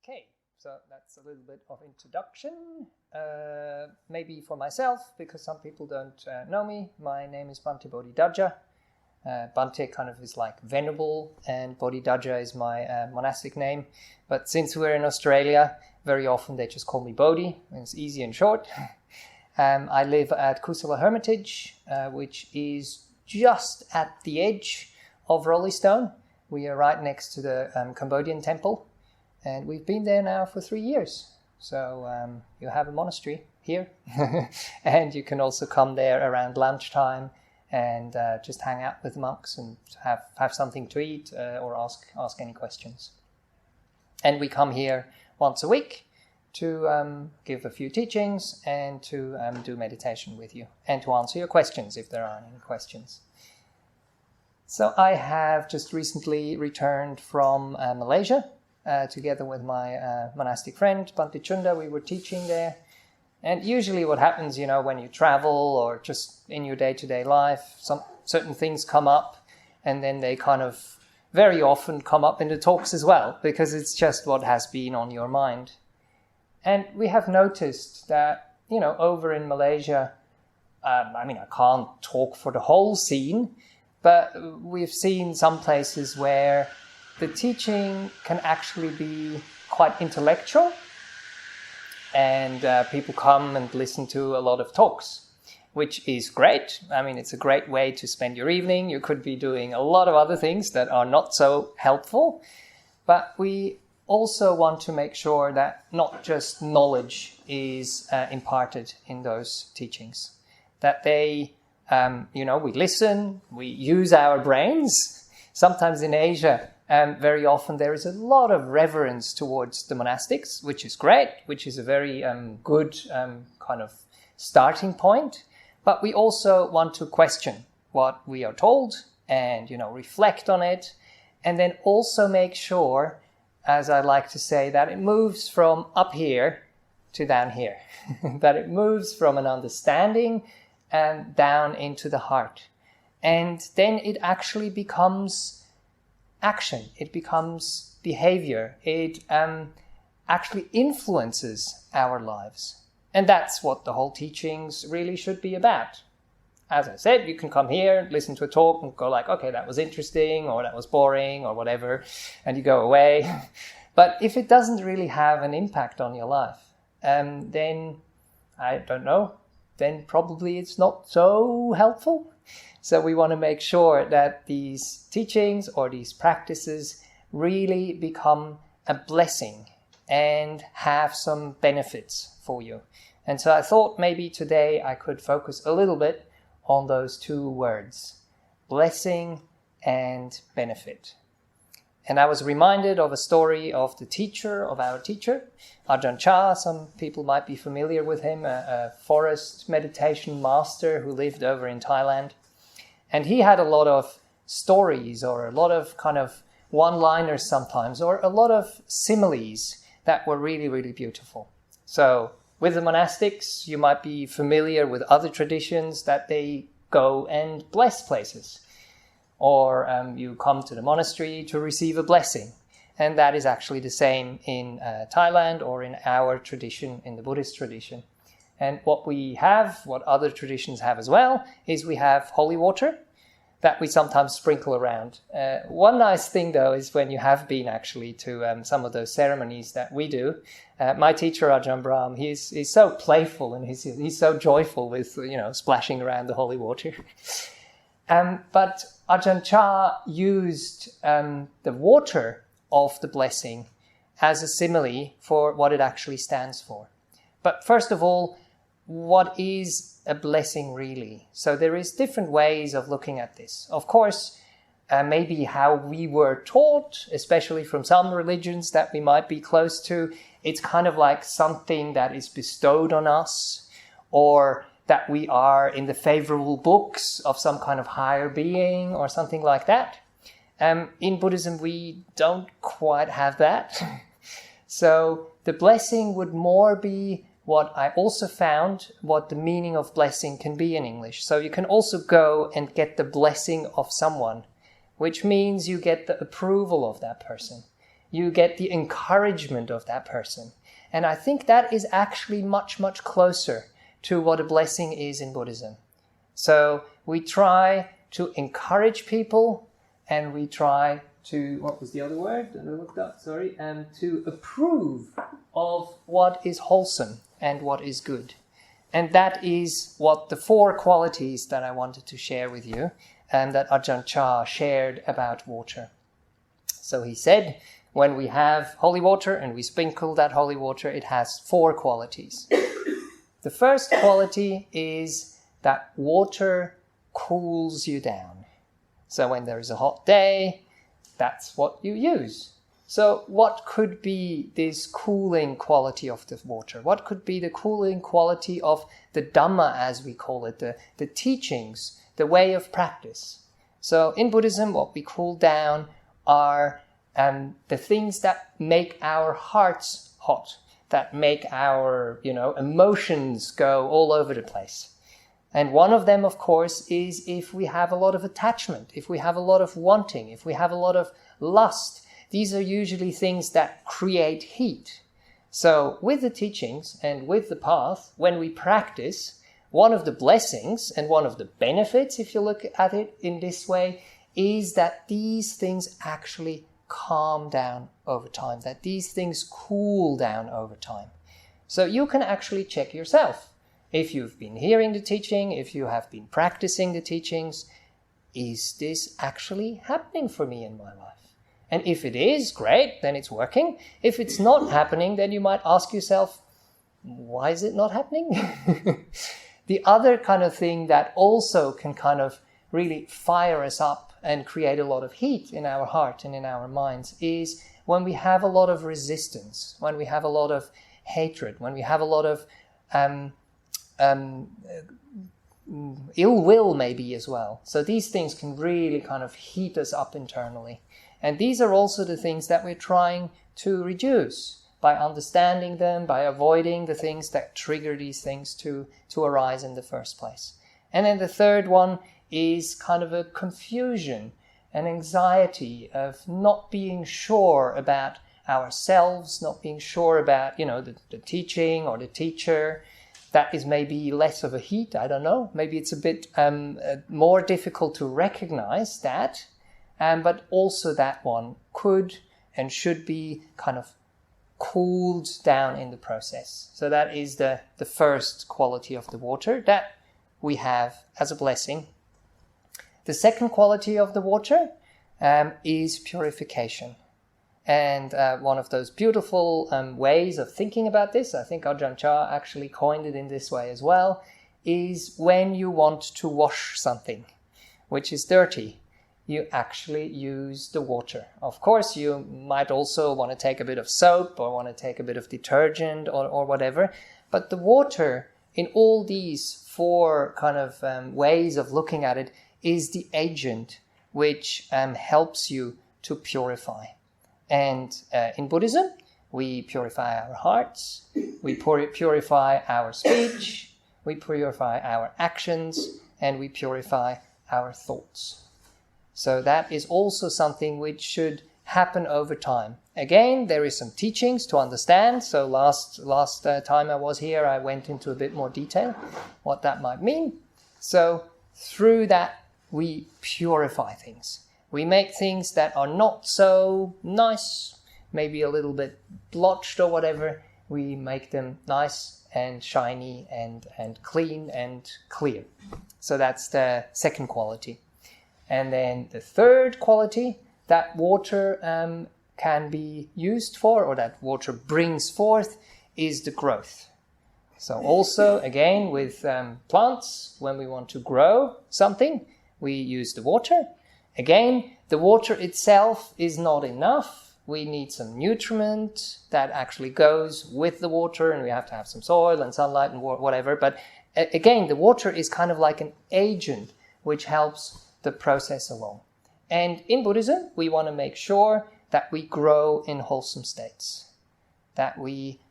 Okay, so that's a little bit of introduction. Maybe for myself, because some people don't know me. My name is Bhante Bodhidhaja. Bhante kind of is like venerable, and Bodhidhaja is my monastic name. But since we're in Australia, very often they just call me Bodhi, and it's easy and short. I live at Kusala Hermitage, which is just at the edge of Roleystone. We are right next to the Cambodian temple, and we've been there now for 3 years. So you have a monastery here, and you can also come there around lunchtime and just hang out with monks and have something to eat or ask any questions. And we come here once a week to give a few teachings and to do meditation with you and to answer your questions if there are any questions. So I have just recently returned from Malaysia together with my monastic friend Bhante Chunda. We were teaching there. And usually what happens, when you travel or just in your day-to-day life, some certain things come up, and then they kind of very often come up in the talks as well, because it's just what has been on your mind. And we have noticed that, over in Malaysia, I can't talk for the whole scene, but we've seen some places where the teaching can actually be quite intellectual, and people come and listen to a lot of talks, which is great. It's a great way to spend your evening. You could be doing a lot of other things that are not so helpful, but we also want to make sure that not just knowledge is imparted in those teachings, that they, we listen, we use our brains. Sometimes in Asia, very often there is a lot of reverence towards the monastics, which is great, which is a very good kind of starting point. But we also want to question what we are told and, reflect on it, and then also make sure, as I like to say, that it moves from up here to down here, that it moves from an understanding and down into the heart. And then it actually becomes action, it becomes behavior, it actually influences our lives. And that's what the whole teachings really should be about. As I said, you can come here, listen to a talk and go like, okay, that was interesting, or that was boring, or whatever, and you go away. But if it doesn't really have an impact on your life, then, I don't know, then probably it's not so helpful. So we want to make sure that these teachings or these practices really become a blessing and have some benefits for you. And so I thought maybe today I could focus a little bit on those two words, blessing and benefit. And I was reminded of a story of the teacher of our teacher, Ajahn Chah. Some people might be familiar with him, a forest meditation master who lived over in Thailand. And he had a lot of stories, or a lot of kind of one-liners sometimes, or a lot of similes that were really, really beautiful. So with the monastics, you might be familiar with other traditions that they go and bless places. Or you come to the monastery to receive a blessing. And that is actually the same in Thailand or in our tradition, in the Buddhist tradition. And what we have, what other traditions have as well, is we have holy water that we sometimes sprinkle around. One nice thing, though, is when you have been actually to some of those ceremonies that we do. My teacher, Ajahn Brahm, he's so playful and he's so joyful with, splashing around the holy water. But Ajahn Chah used the water of the blessing as a simile for what it actually stands for. But first of all, what is a blessing really? So there is different ways of looking at this. Of course, maybe how we were taught, especially from some religions that we might be close to, it's kind of like something that is bestowed on us, or that we are in the favorable books of some kind of higher being or something like that. In Buddhism, we don't quite have that. So the blessing would more be what I also found, what the meaning of blessing can be in English. So you can also go and get the blessing of someone, which means you get the approval of that person. you get the encouragement of that person. And I think that is actually much, much closer to what a blessing is in Buddhism. So we try to encourage people, and we try to, what was the other word that I looked up? Sorry, to approve of what is wholesome and what is good. And that is what the 4 qualities that I wanted to share with you, and that Ajahn Chah shared about water. So he said, when we have holy water and we sprinkle that holy water, it has 4 qualities. The first quality is that water cools you down. So when there is a hot day, that's what you use. So what could be this cooling quality of the water? What could be the cooling quality of the Dhamma, as we call it, the teachings, the way of practice? So in Buddhism, what we cool down are the things that make our hearts hot, that make our, emotions go all over the place. And one of them, of course, is if we have a lot of attachment, if we have a lot of wanting, if we have a lot of lust. These are usually things that create heat. So with the teachings and with the path, when we practice, one of the blessings and one of the benefits, if you look at it in this way, is that these things actually calm down over time, that these things cool down over time. So you can actually check yourself. If you've been hearing the teaching, if you have been practicing the teachings, is this actually happening for me in my life? And if it is, great, then it's working. If it's not happening, then you might ask yourself, why is it not happening? The other kind of thing that also can kind of really fire us up and create a lot of heat in our heart and in our minds is when we have a lot of resistance, when we have a lot of hatred, when we have a lot of ill will maybe as well. So these things can really kind of heat us up internally. And these are also the things that we're trying to reduce by understanding them, by avoiding the things that trigger these things to arise in the first place. And then the third one is kind of a confusion, an anxiety of not being sure about ourselves, not being sure about, the teaching or the teacher. That is maybe less of a heat, I don't know. Maybe it's a bit more difficult to recognize that. But also that one could and should be kind of cooled down in the process. So that is the first quality of the water that we have as a blessing. The second quality of the water is purification. And one of those beautiful ways of thinking about this, I think Ajahn Chah actually coined it in this way as well, is when you want to wash something which is dirty, you actually use the water. Of course, you might also want to take a bit of soap or want to take a bit of detergent or whatever, but the water in all these 4 kind of ways of looking at it is the agent which helps you to purify. And in Buddhism, we purify our hearts, we purify our speech, we purify our actions, and we purify our thoughts. So that is also something which should happen over time. Again, there is some teachings to understand. So last time I was here, I went into a bit more detail what that might mean. So through that, we purify things. We make things that are not so nice, maybe a little bit blotched or whatever. We make them nice and shiny and clean and clear. So that's the second quality. And then the third quality that water can be used for, or that water brings forth, is the growth. So also, again, with plants, when we want to grow something, we use the water. Again, the water itself is not enough. We need some nutriment that actually goes with the water, and we have to have some soil and sunlight and whatever. But again, the water is kind of like an agent which helps the process along. And in Buddhism, we want to make sure that we grow in wholesome states, that we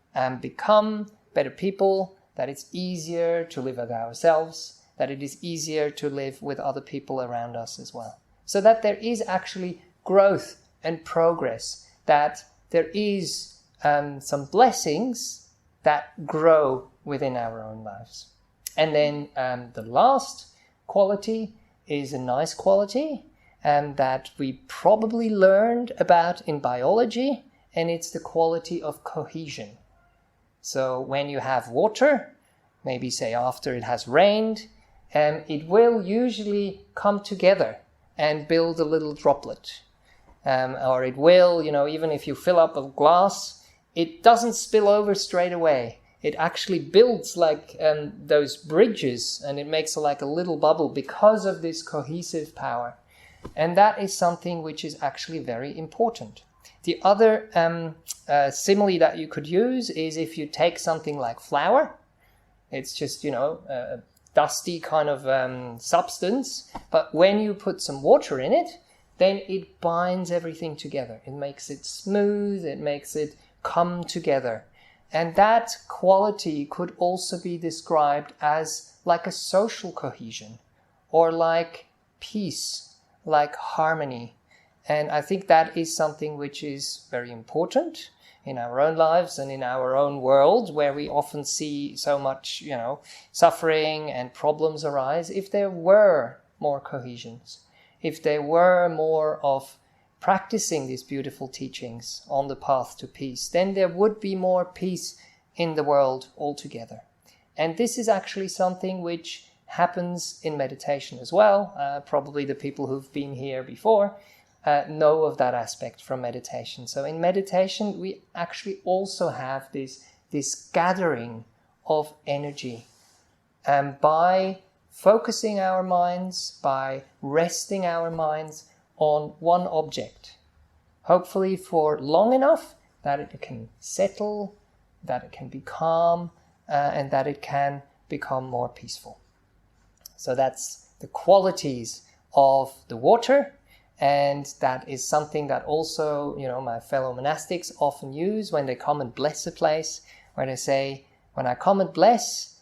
become better people, that it's easier to live with ourselves, that it is easier to live with other people around us as well. So that there is actually growth and progress that there is some blessings that grow within our own lives. And then the last quality is a nice quality that we probably learned about in biology, and it's the quality of cohesion. So when you have water, maybe say after it has rained, it will usually come together and build a little droplet. Or it will, even if you fill up a glass, it doesn't spill over straight away. It actually builds like those bridges, and it makes like a little bubble because of this cohesive power. And that is something which is actually very important. The other simile that you could use is if you take something like flour. It's just, a dusty kind of substance. But when you put some water in it, then it binds everything together. It makes it smooth. It makes it come together. And that quality could also be described as like a social cohesion, or like peace, like harmony. And I think that is something which is very important in our own lives and in our own world, where we often see so much, suffering and problems arise. If there were more cohesions, if there were more of practicing these beautiful teachings on the path to peace, then there would be more peace in the world altogether. And this is actually something which happens in meditation as well. Probably the people who've been here before know of that aspect from meditation. So in meditation, we actually also have this gathering of energy. And by focusing our minds, by resting our minds on one object, hopefully for long enough that it can settle, that it can be calm, and that it can become more peaceful. So that's the qualities of the water, and that is something that also, my fellow monastics often use when they come and bless a place, where they say, when I come and bless,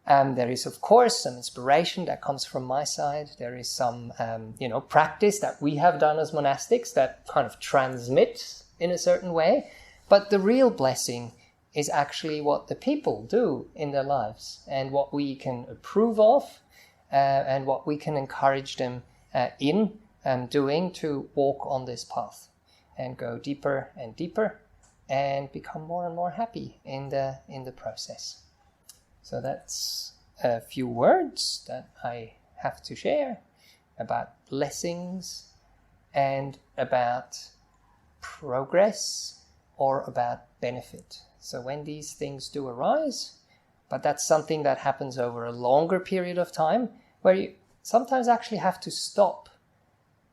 there is, of course, some inspiration that comes from my side. There is some, practice that we have done as monastics that kind of transmit in a certain way. But the real blessing is actually what the people do in their lives, and what we can approve of, and what we can encourage them in doing to walk on this path and go deeper and deeper and become more and more happy in the process. So that's a few words that I have to share about blessings and about progress or about benefit. So when these things do arise, but that's something that happens over a longer period of time, where you sometimes actually have to stop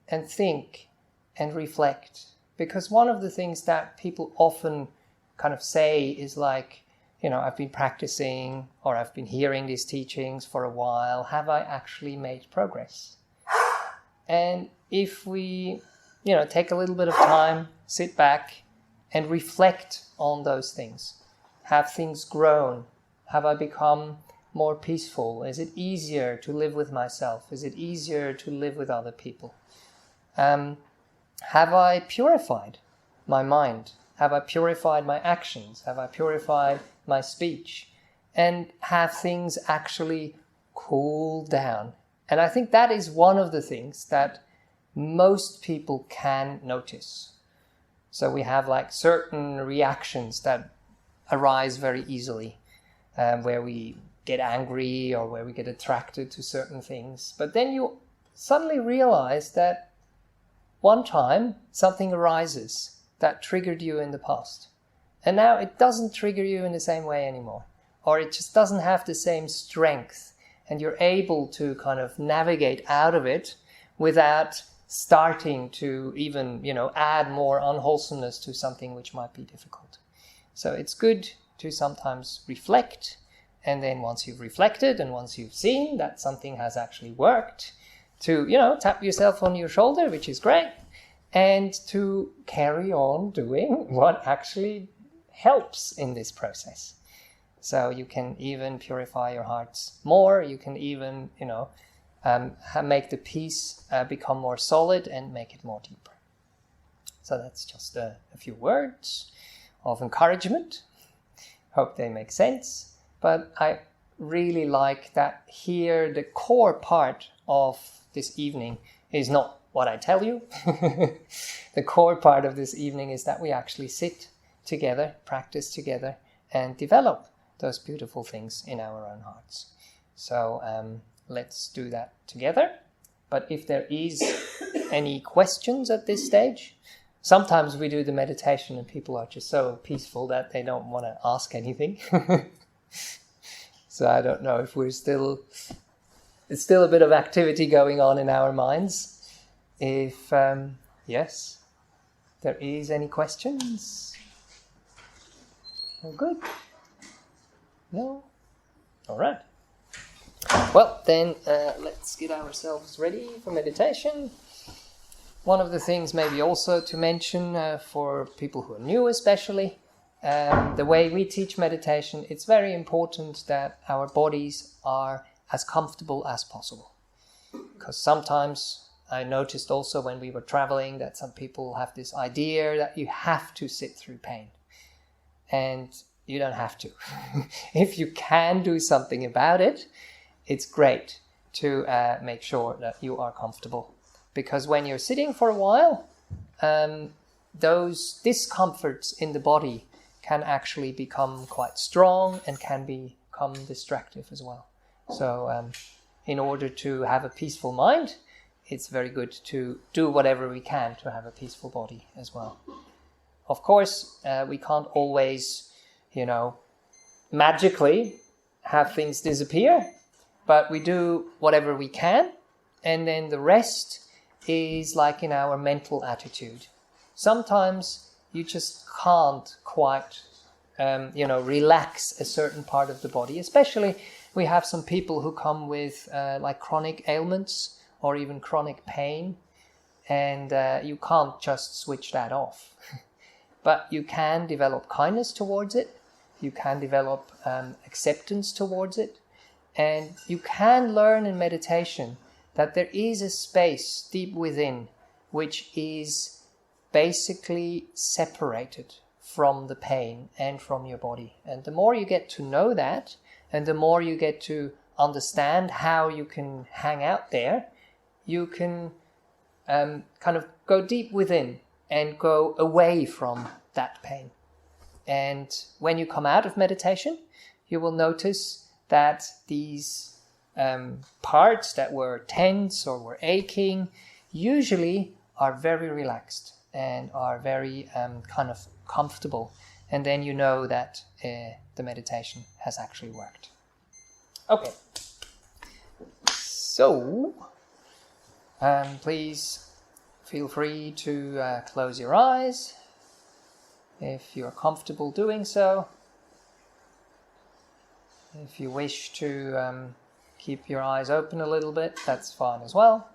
and think and reflect. Because one of the things that people often kind of say is like, I've been practicing, or I've been hearing these teachings for a while. Have I actually made progress? And if we, take a little bit of time, sit back and reflect on those things. Have things grown? Have I become more peaceful? Is it easier to live with myself? Is it easier to live with other people? Have I purified my mind? Have I purified my actions? Have I purified my speech? And have things actually cooled down? And I think that is one of the things that most people can notice. So we have like certain reactions that arise very easily, where we get angry or where we get attracted to certain things. But then you suddenly realize that one time something arises that triggered you in the past. And now it doesn't trigger you in the same way anymore. Or it just doesn't have the same strength. And you're able to kind of navigate out of it without starting to even, add more unwholesomeness to something which might be difficult. So it's good to sometimes reflect. And then once you've reflected and once you've seen that something has actually worked, to, tap yourself on your shoulder, which is great, and to carry on doing what actually helps in this process. So you can even purify your hearts more. You can even, make the peace become more solid and make it more deeper. So that's just a few words of encouragement. Hope they make sense. But I really like that here the core part of this evening is not what I tell you. The core part of this evening is that we actually sit together, practice together, and develop those beautiful things in our own hearts. So let's do that together. But if there is any questions at this stage, sometimes we do the meditation and people are just so peaceful that they don't want to ask anything. So I don't know if it's still a bit of activity going on in our minds. If, yes, there is any questions? All good? No? All right. Well, then let's get ourselves ready for meditation. One of the things maybe also to mention for people who are new especially, the way we teach meditation, it's very important that our bodies are as comfortable as possible. Because sometimes I noticed also when we were traveling that some people have this idea that you have to sit through pain. And you don't have to. If you can do something about it, it's great to make sure that you are comfortable. Because when you're sitting for a while, those discomforts in the body can actually become quite strong and can become distractive as well. So in order to have a peaceful mind, it's very good to do whatever we can to have a peaceful body as well. Of course, we can't always, magically have things disappear, but we do whatever we can, and then the rest is like in our mental attitude. Sometimes you just can't quite, relax a certain part of the body. Especially, we have some people who come with like chronic ailments or even chronic pain, and you can't just switch that off. But you can develop kindness towards it. You can develop acceptance towards it. And you can learn in meditation that there is a space deep within which is basically separated from the pain and from your body. And the more you get to know that, and the more you get to understand how you can hang out there, you can kind of go deep within and go away from that pain. And when you come out of meditation, you will notice that these parts that were tense or were aching usually are very relaxed and are very kind of comfortable. And then you know that the meditation has actually worked. Okay. So, please feel free to close your eyes if you're comfortable doing so. If you wish to keep your eyes open a little bit, that's fine as well.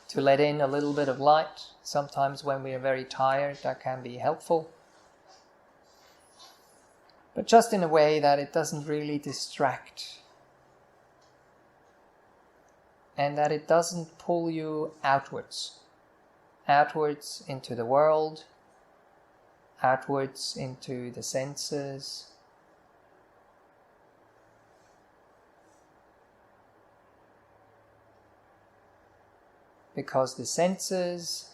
To let in a little bit of light. Sometimes when we are very tired, that can be helpful. But just in a way that it doesn't really distract. And that it doesn't pull you outwards. Outwards into the world. Outwards into the senses. Because the senses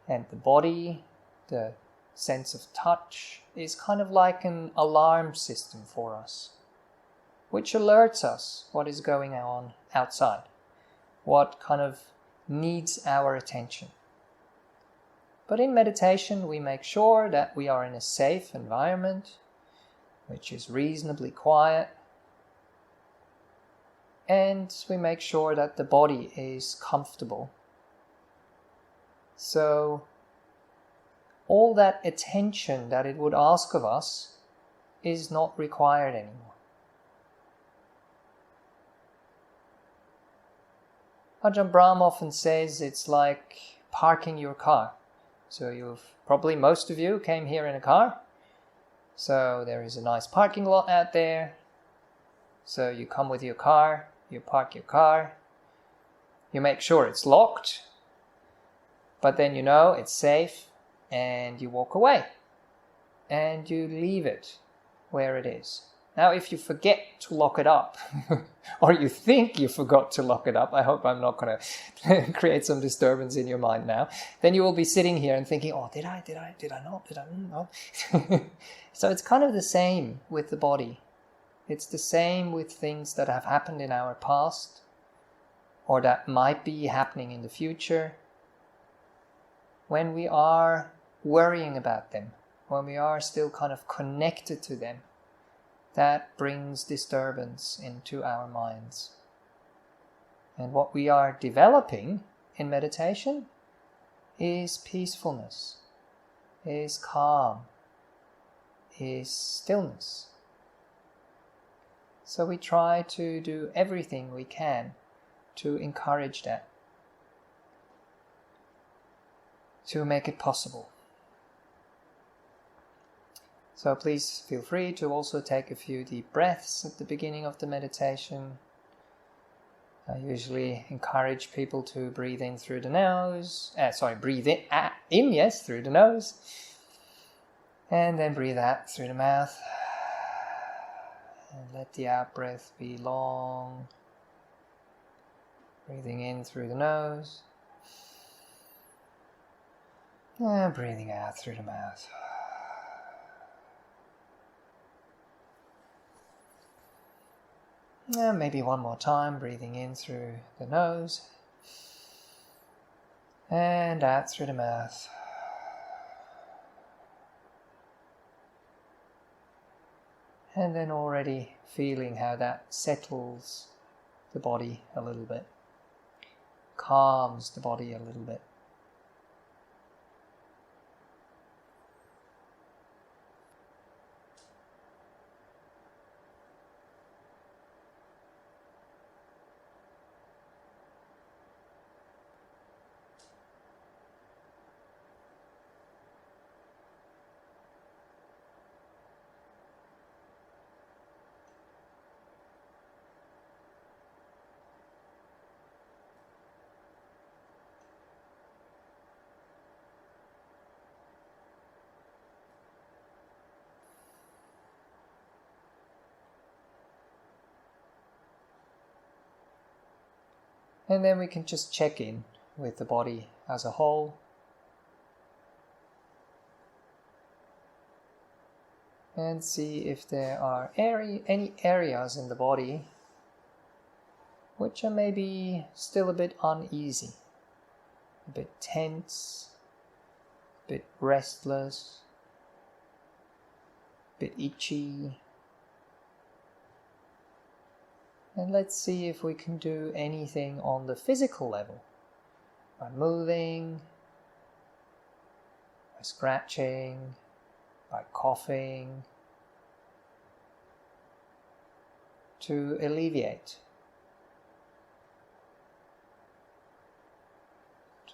and the body, the sense of touch, is kind of like an alarm system for us, which alerts us what is going on outside, what kind of needs our attention. But in meditation, we make sure that we are in a safe environment, which is reasonably quiet, and we make sure that the body is comfortable. So, all that attention that it would ask of us is not required anymore. Ajahn Brahm often says it's like parking your car. So most of you came here in a car. So there is a nice parking lot out there. So you come with your car, you park your car, you make sure it's locked, But then you know it's safe and you walk away and you leave it where it is. Now, if you forget to lock it up, or you think you forgot to lock it up, I hope I'm not going to create some disturbance in your mind now, then you will be sitting here and thinking, oh, did I not? So it's kind of the same with the body. It's the same with things that have happened in our past, or that might be happening in the future. When we are worrying about them, when we are still kind of connected to them, that brings disturbance into our minds. And what we are developing in meditation is peacefulness, is calm, is stillness. So we try to do everything we can to encourage that, to make it possible. So please feel free to also take a few deep breaths at the beginning of the meditation. I usually encourage people to breathe in through the nose. Breathe in, yes, through the nose. And then breathe out through the mouth. And let the out-breath be long. Breathing in through the nose. And breathing out through the mouth. And maybe one more time, breathing in through the nose and out through the mouth. And then already feeling how that settles the body a little bit, calms the body a little bit. And then we can just check in with the body as a whole. And see if there are any areas in the body which are maybe still a bit uneasy, a bit tense, a bit restless, a bit itchy. And let's see if we can do anything on the physical level, by moving, by scratching, by coughing, to alleviate,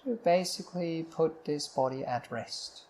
to basically put this body at rest.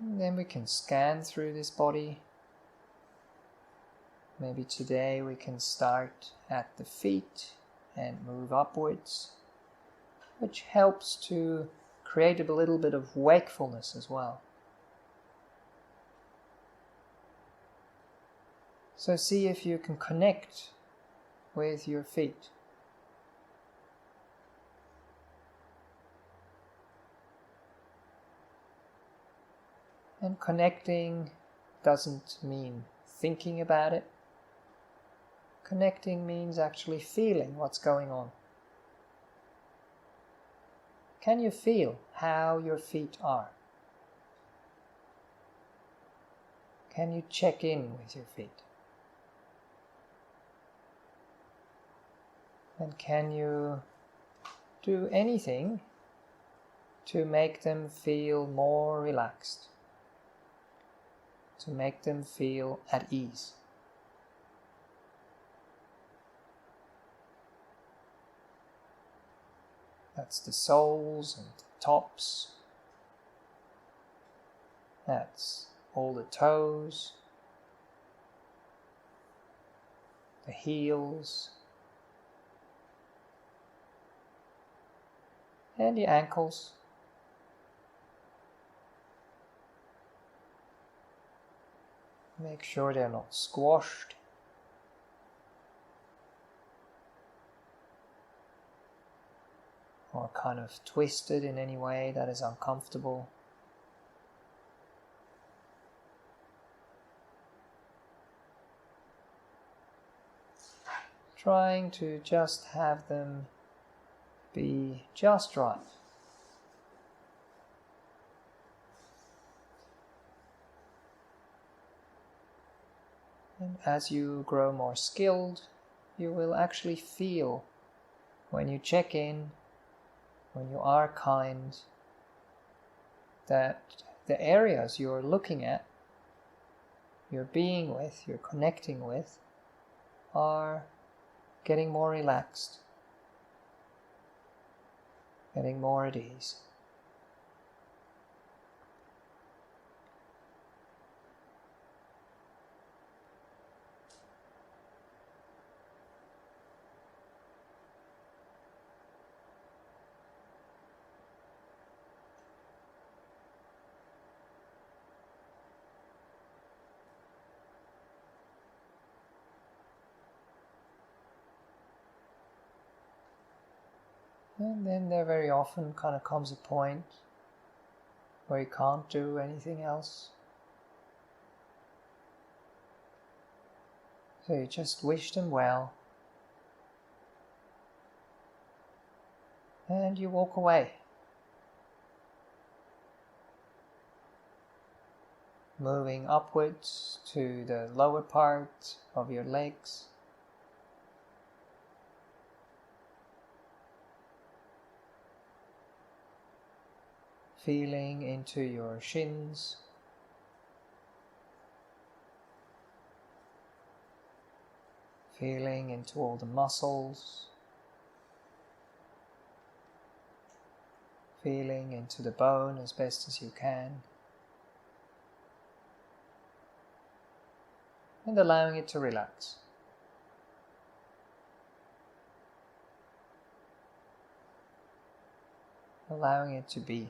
And then we can scan through this body. Maybe today we can start at the feet and move upwards, which helps to create a little bit of wakefulness as well. So see if you can connect with your feet. And connecting doesn't mean thinking about it. Connecting means actually feeling what's going on. Can you feel how your feet are? Can you check in with your feet? And can you do anything to make them feel more relaxed? To make them feel at ease? That's the soles and the tops. That's all the toes, the heels, and the ankles. Make sure they're not squashed. Or kind of twisted in any way that is uncomfortable. Trying to just have them be just right. And as you grow more skilled, you will actually feel when you check in, when you are kind, that the areas you're looking at, you're being with, you're connecting with, are getting more relaxed, getting more at ease. And then there very often kind of comes a point where you can't do anything else. So you just wish them well. And you walk away. Moving upwards to the lower part of your legs. Feeling into your shins. Feeling into all the muscles. Feeling into the bone as best as you can. And allowing it to relax. Allowing it to be.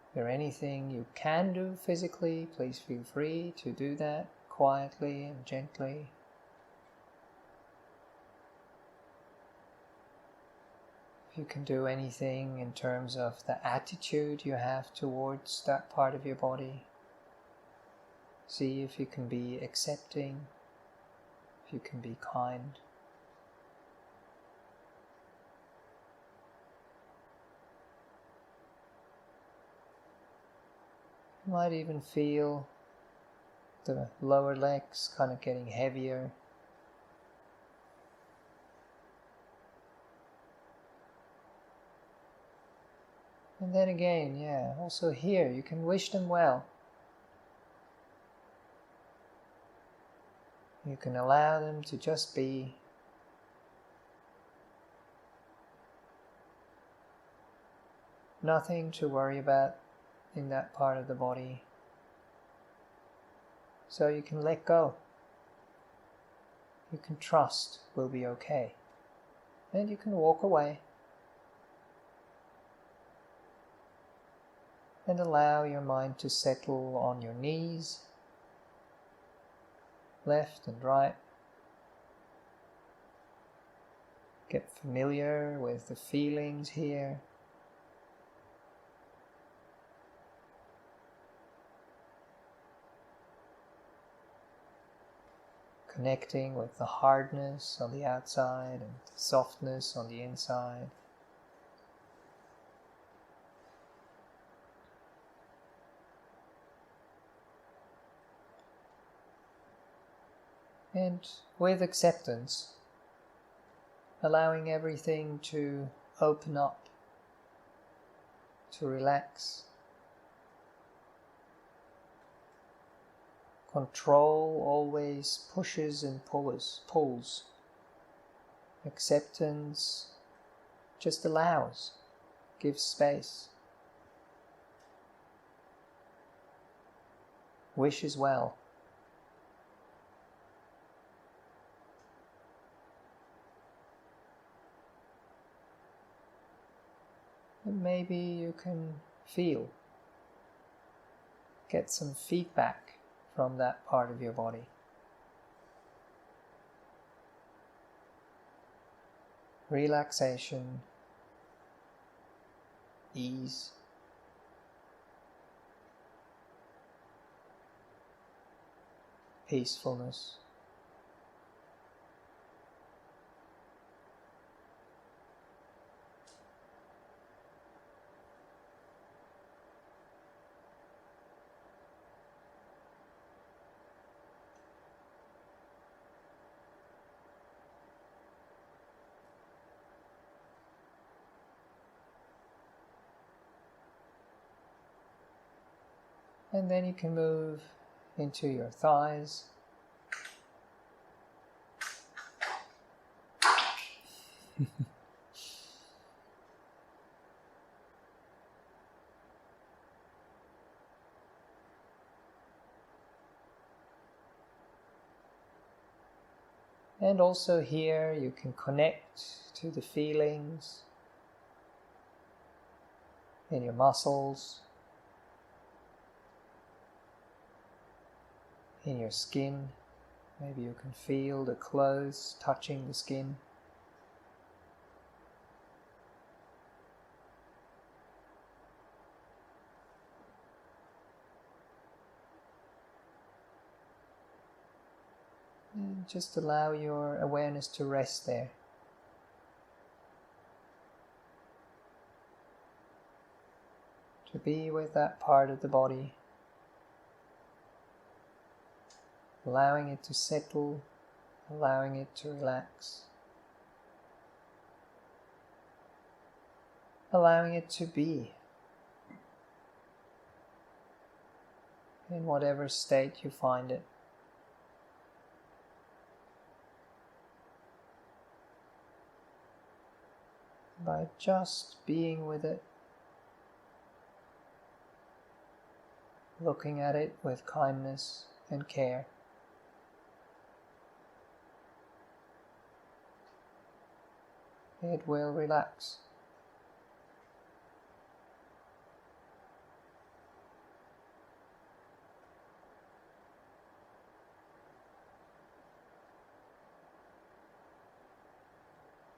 If there anything you can do physically, please feel free to do that quietly and gently. If you can do anything in terms of the attitude you have towards that part of your body, see if you can be accepting, if you can be kind. You might even feel the lower legs kind of getting heavier. And then again, also here, you can wish them well. You can allow them to just be. Nothing to worry about in that part of the body. So you can let go. you can trust will be okay. And you can walk away and allow your mind to settle on your knees, left and right. Get familiar with the feelings here. Connecting with the hardness on the outside and the softness on the inside. And with acceptance, allowing everything to open up, to relax. Control always pushes and pulls. Acceptance just allows, gives space. Wishes well. And maybe you can feel, get some feedback from that part of your body. Relaxation, ease, peacefulness. And then you can move into your thighs. And also here you can connect to the feelings in your muscles, in your skin. Maybe you can feel the clothes touching the skin. And just allow your awareness to rest there. To be with that part of the body. Allowing it to settle, allowing it to relax. Allowing it to be in whatever state you find it. By just being with it, looking at it with kindness and care. It will relax.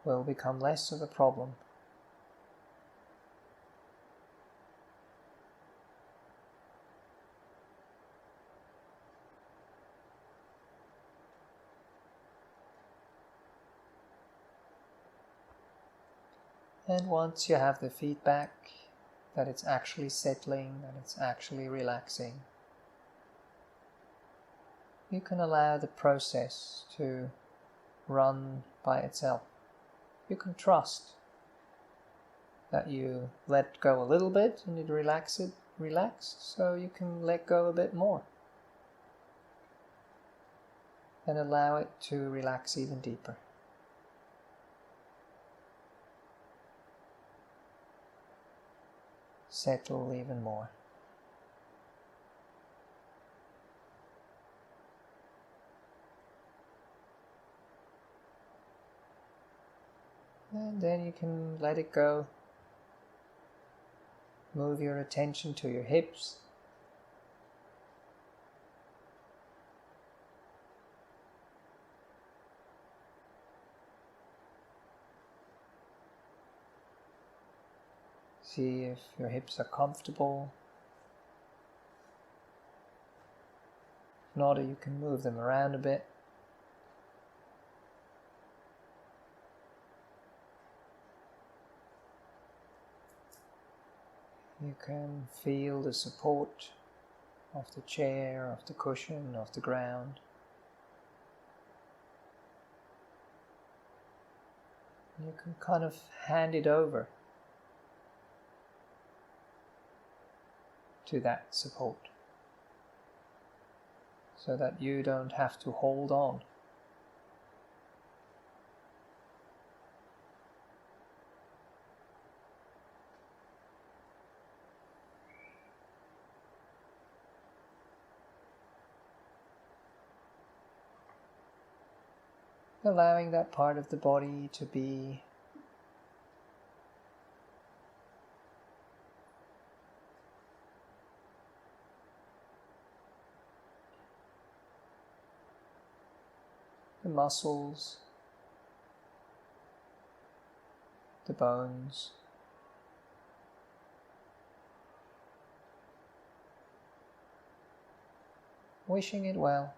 Will become less of a problem. And once you have the feedback that it's actually settling, that it's actually relaxing, you can allow the process to run by itself. You can trust that you let go a little bit and it relaxed, so you can let go a bit more and allow it to relax even deeper. Settle even more. And then you can let it go. Move your attention to your hips. See if your hips are comfortable. If not, you can move them around a bit. You can feel the support of the chair, of the cushion, of the ground. You can kind of hand it over to that support, so that you don't have to hold on. Allowing that part of the body to be the muscles, the bones, wishing it well,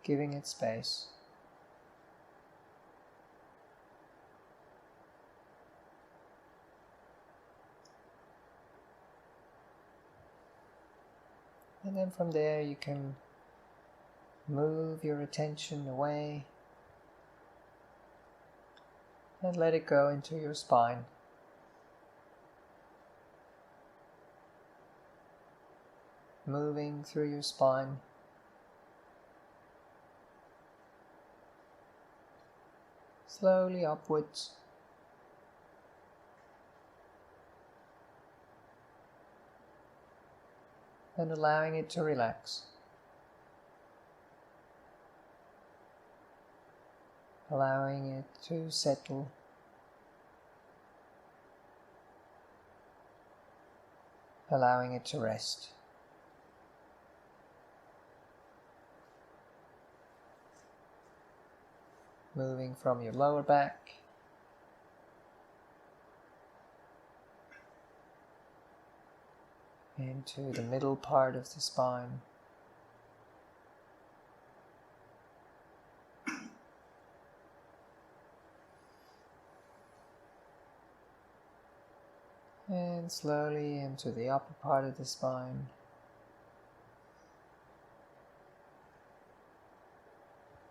giving it space. And then from there you can move your attention away and let it go into your spine. Moving through your spine. Slowly upwards. And allowing it to relax. Allowing it to settle. Allowing it to rest. Moving from your lower back into the middle part of the spine. And slowly into the upper part of the spine.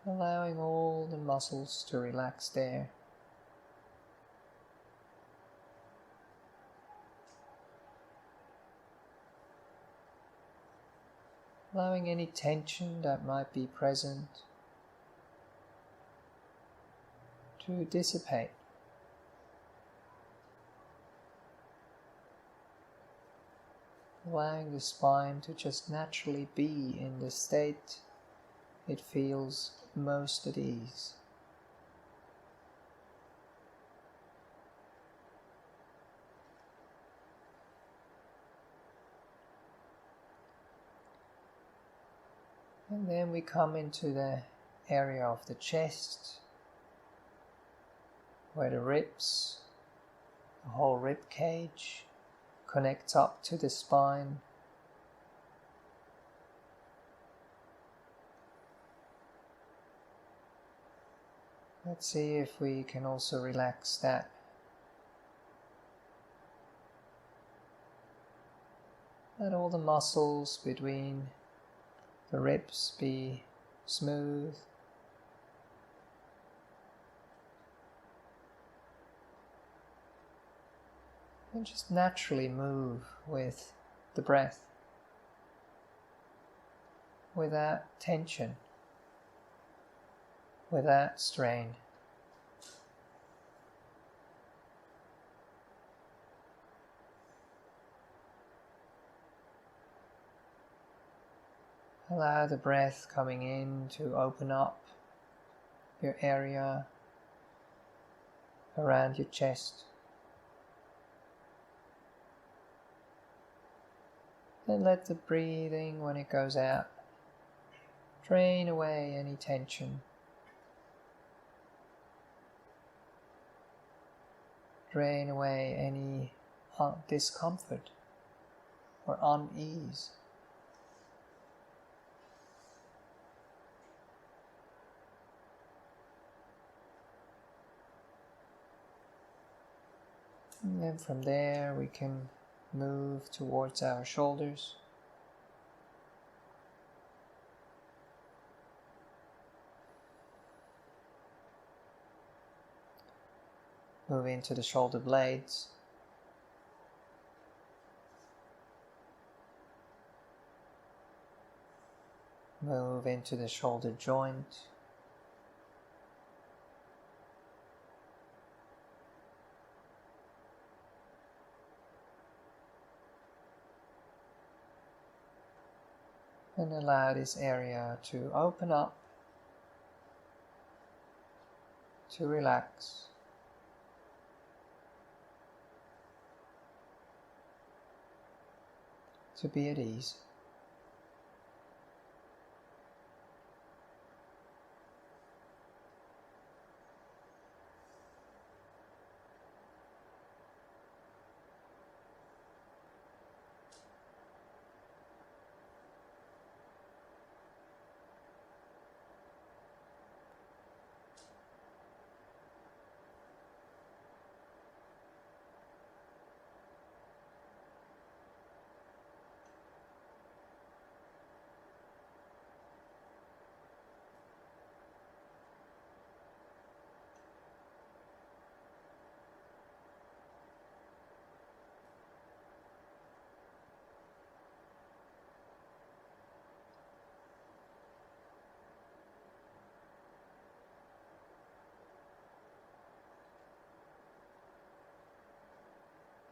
Allowing all the muscles to relax there. Allowing any tension that might be present to dissipate. Allowing the spine to just naturally be in the state it feels most at ease. And then we come into the area of the chest, where the ribs, the whole rib cage, connects up to the spine. Let's see if we can also relax that. Let all the muscles between the ribs be smooth. And just naturally move with the breath, without tension, without strain. Allow the breath coming in to open up your area around your chest. Then let the breathing, when it goes out, drain away any tension. Drain away any discomfort or unease. And then from there we can move towards our shoulders. Move into the shoulder blades. Move into the shoulder joint. And allow this area to open up, to relax. To be at ease.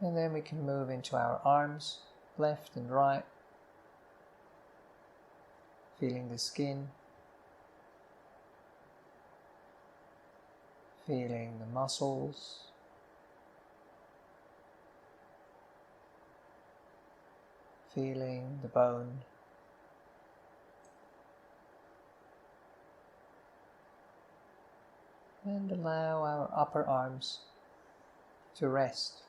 And then we can move into our arms, left and right, feeling the skin, feeling the muscles, feeling the bone, and allow our upper arms to rest.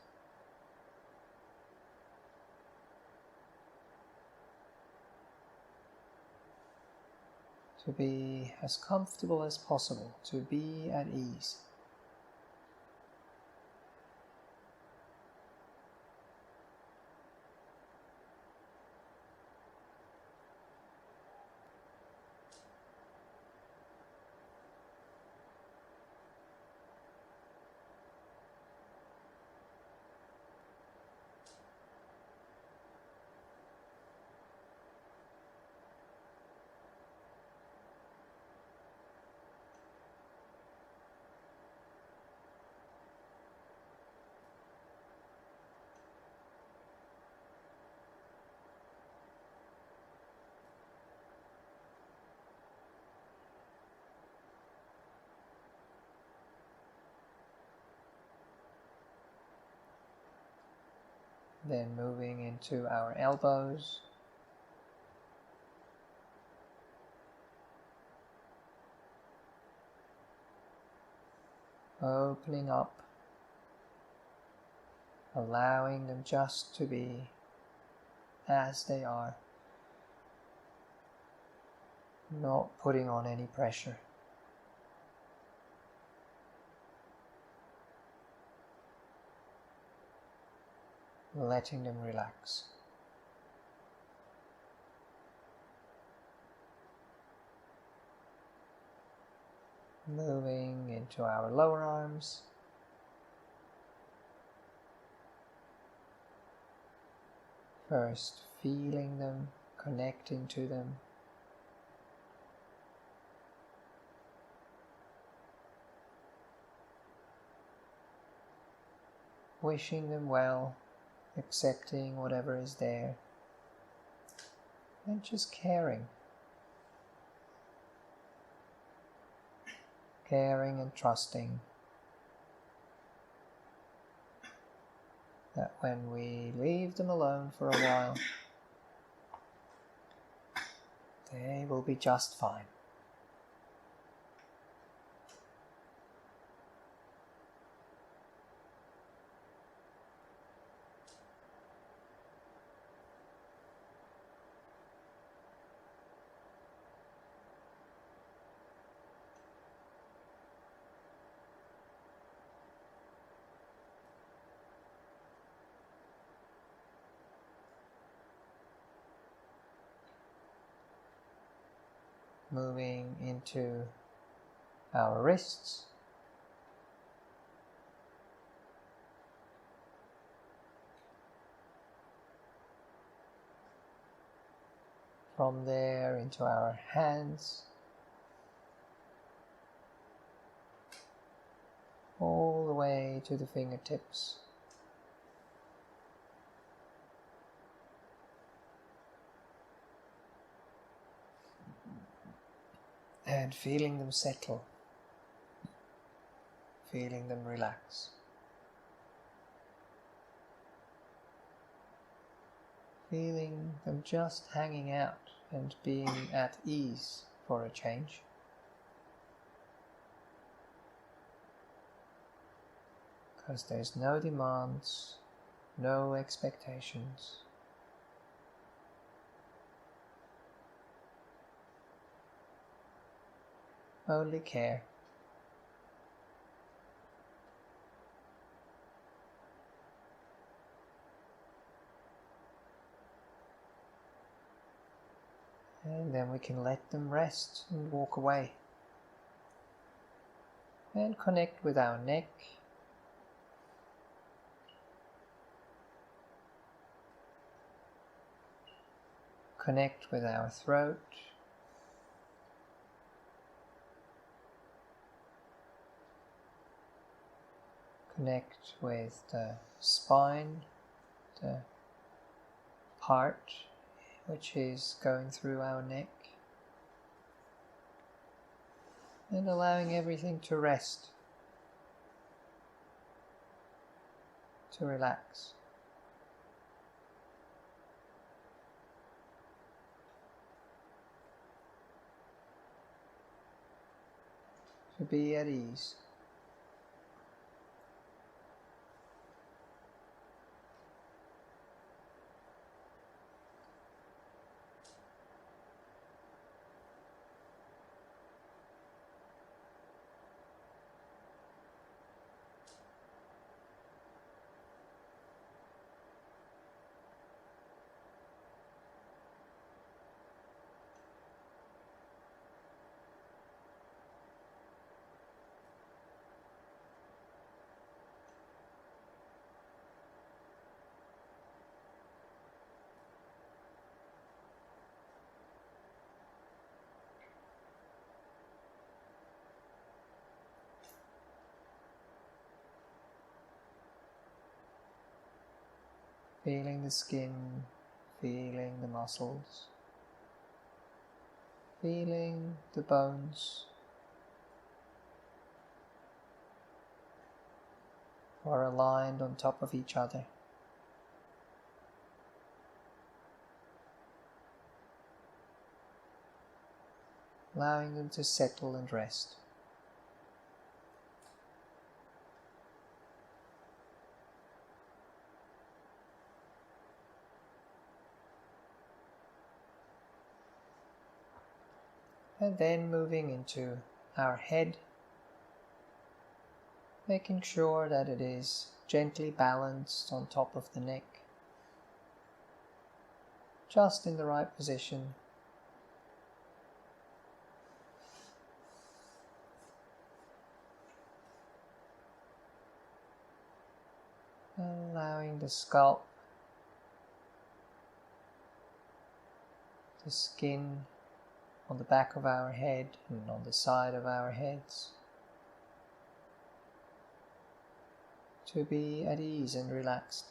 To be as comfortable as possible, to be at ease. Then moving into our elbows, opening up, allowing them just to be as they are, not putting on any pressure. Letting them relax. Moving into our lower arms. First feeling them, connecting to them. Wishing them well. Accepting whatever is there, and just caring. caring and trusting that when we leave them alone for a while, they will be just fine. Moving into our wrists, from there into our hands, all the way to the fingertips. And feeling them settle, feeling them relax. Feeling them just hanging out and being at ease for a change. Because there's no demands, no expectations. Only care. And then we can let them rest and walk away. And connect with our neck. Connect with our throat. Connect with the spine, the part which is going through our neck, and allowing everything to rest, to relax. To be at ease. Feeling the skin, feeling the muscles, feeling the bones, are aligned on top of each other. Allowing them to settle and rest. And then moving into our head, making sure that it is gently balanced on top of the neck, just in the right position. Allowing the scalp, the skin on the back of our head and on the side of our heads to be at ease and relaxed.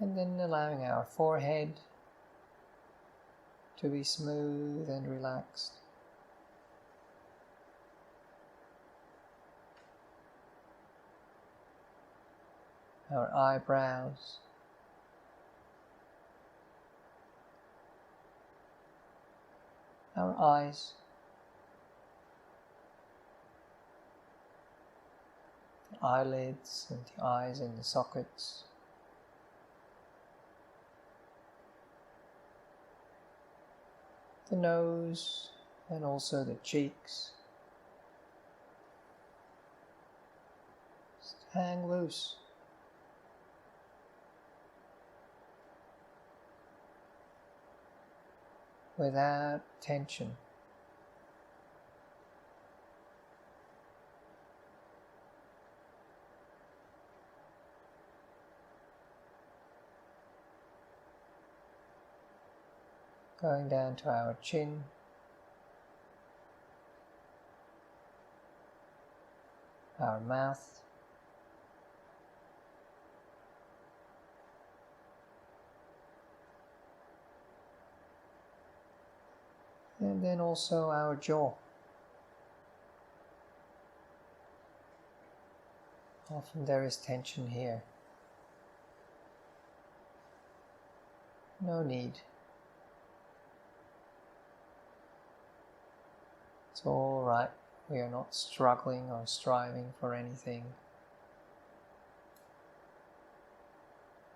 And then allowing our forehead to be smooth and relaxed. Our eyebrows. Our eyes. The eyelids and the eyes in the sockets. The nose and also the cheeks. Just hang loose. Without tension. Going down to our chin, our mouth, and then also our jaw. Often there is tension here. No need. It's all right. We are not struggling or striving for anything.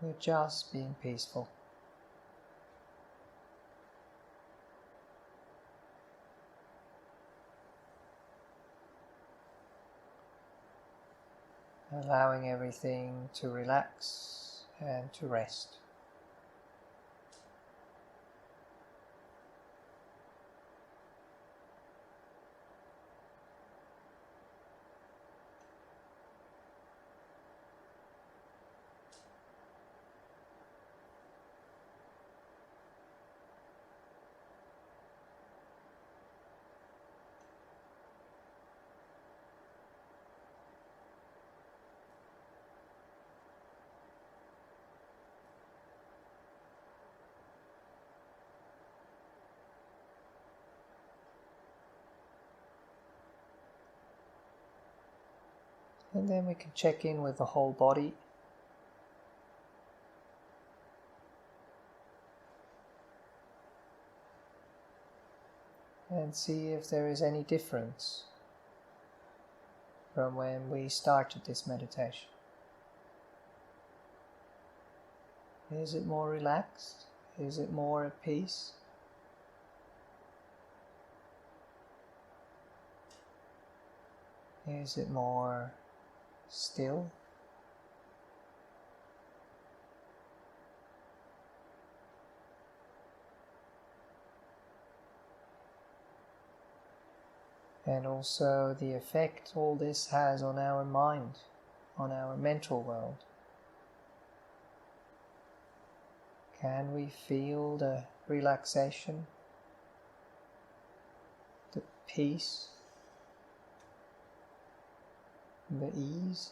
We're just being peaceful. Allowing everything to relax and to rest. And then we can check in with the whole body. And see if there is any difference from when we started this meditation. Is it more relaxed? Is it more at peace? Is it more still? And also the effect all this has on our mind, on our mental world. Can we feel the relaxation, the peace, the ease?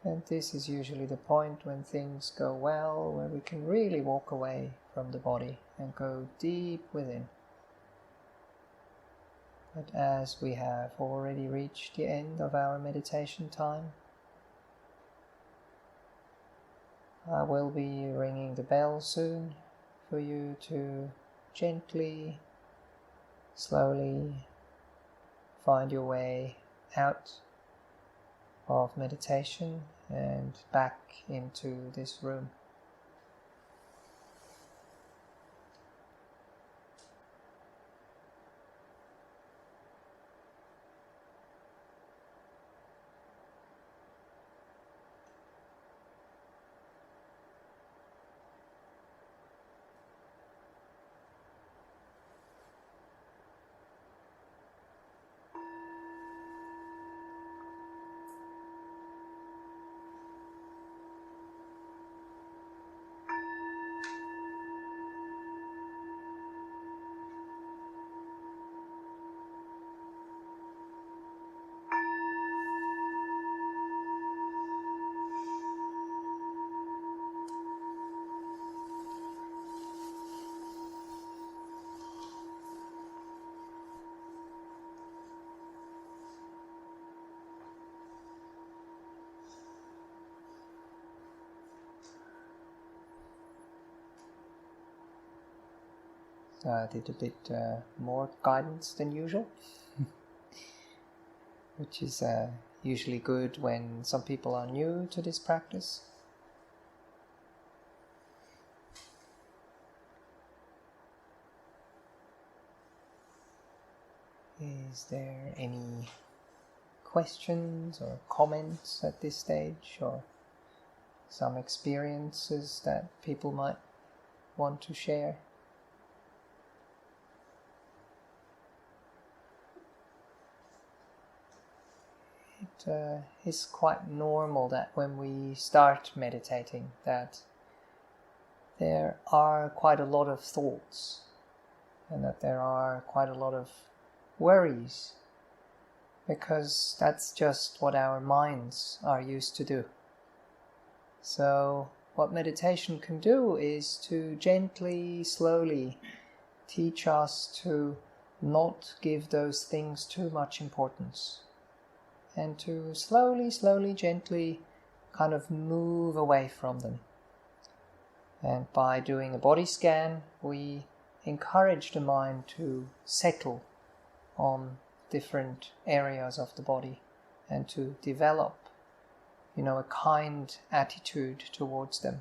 And this is usually the point when things go well, where we can really walk away from the body and go deep within. But as we have already reached the end of our meditation time, I will be ringing the bell soon for you to gently, slowly find your way out of meditation and back into this room. So I did a bit more guidance than usual, which is usually good when some people are new to this practice. Is there any questions or comments at this stage, or some experiences that people might want to share? It is quite normal that when we start meditating that there are quite a lot of thoughts and that there are quite a lot of worries, because that's just what our minds are used to do. So what meditation can do is to gently, slowly teach us to not give those things too much importance, and to slowly, gently kind of move away from them. And by doing a body scan, we encourage the mind to settle on different areas of the body and to develop, a kind attitude towards them.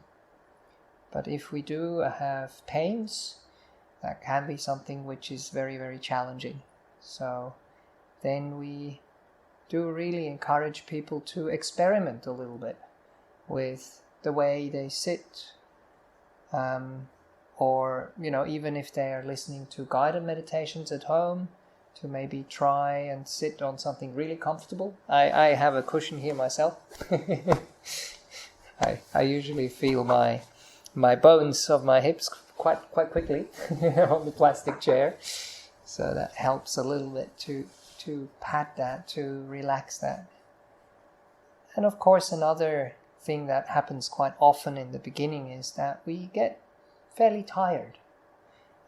But if we do have pains, that can be something which is very, very challenging. So then we do really encourage people to experiment a little bit with the way they sit, or even if they are listening to guided meditations at home, to maybe try and sit on something really comfortable. I have a cushion here myself. I usually feel my bones of my hips quite quickly on the plastic chair, so that helps a little bit to pat that, to relax that. And of course, another thing that happens quite often in the beginning is that we get fairly tired,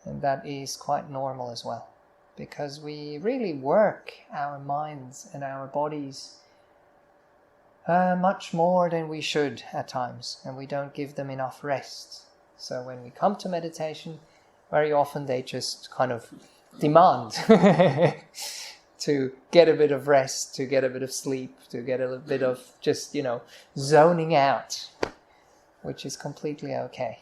and that is quite normal as well, because we really work our minds and our bodies much more than we should at times, and we don't give them enough rest. So when we come to meditation, very often they just kind of demand to get a bit of rest, to get a bit of sleep, to get a bit of just, zoning out, which is completely okay.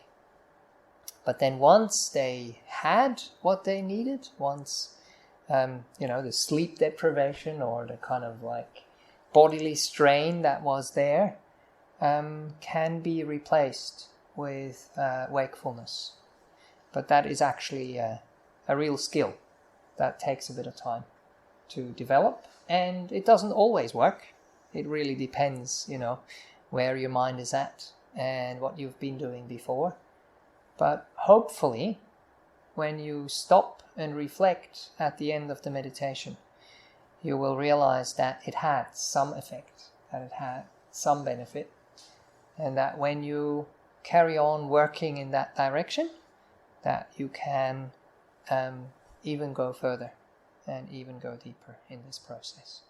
But then once they had what they needed, once, the sleep deprivation or the kind of like bodily strain that was there can be replaced with wakefulness. But that is actually a real skill that takes a bit of time to develop, and it doesn't always work. It really depends, where your mind is at and what you've been doing before. But hopefully, when you stop and reflect at the end of the meditation, you will realize that it had some effect, that it had some benefit, and that when you carry on working in that direction, that you can even go further and even go deeper in this process.